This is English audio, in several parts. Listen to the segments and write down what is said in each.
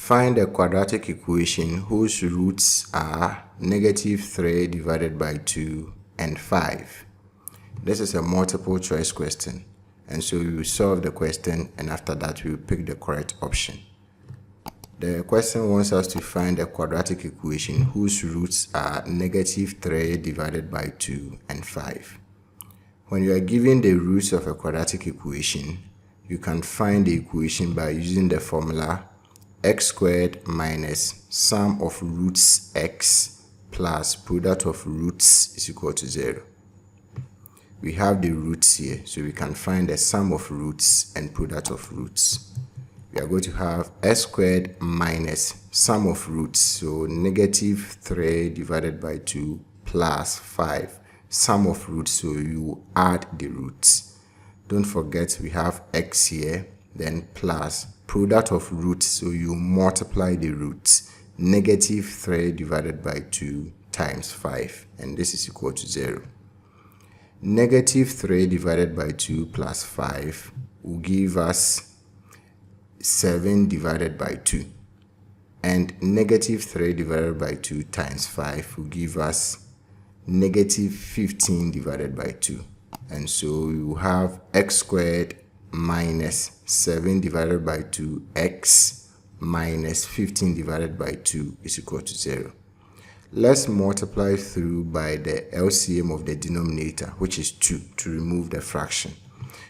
Find a quadratic equation whose roots are -3 divided by 2 and 5. This is a multiple choice question, and so we will solve the question, and after that we will pick the correct option. The question wants us to find a quadratic equation whose roots are -3 divided by 2 and 5. When you are given the roots of a quadratic equation, you can find the equation by using the formula x squared minus sum of roots x plus product of roots is equal to 0. We have the roots here, so we can find the sum of roots and product of roots. We are going to have x squared minus sum of roots, so -3 divided by 2 plus 5, sum of roots, so you add the roots. Don't forget we have x here, then plus product of roots, so you multiply the roots. -3 divided by 2 times 5, and this is equal to 0. -3 divided by 2 plus 5 will give us 7 divided by 2, and -3 divided by 2 times 5 will give us -15 divided by 2, and so we will have x squared minus 7 divided by 2x minus 15 divided by 2 is equal to 0. Let's multiply through by the LCM of the denominator, which is 2, to remove the fraction.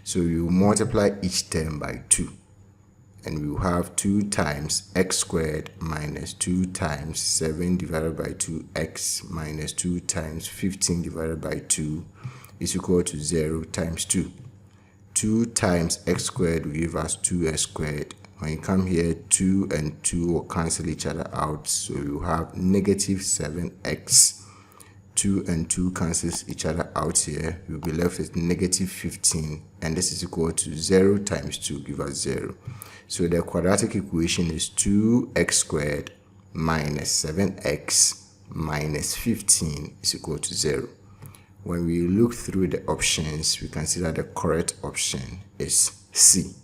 So we will multiply each term by 2, and we will have 2 times x squared minus 2 times 7 divided by 2x minus 2 times 15 divided by 2 is equal to 0 times 2. 2 times x squared will give us 2x squared. When you come here, 2 and 2 will cancel each other out, so you have -7x. 2 and 2 cancels each other out here. You'll be left with -15, and this is equal to 0 times 2, give us 0. So the quadratic equation is 2x squared minus 7x minus 15 is equal to 0. When we look through the options, we can see that the correct option is C.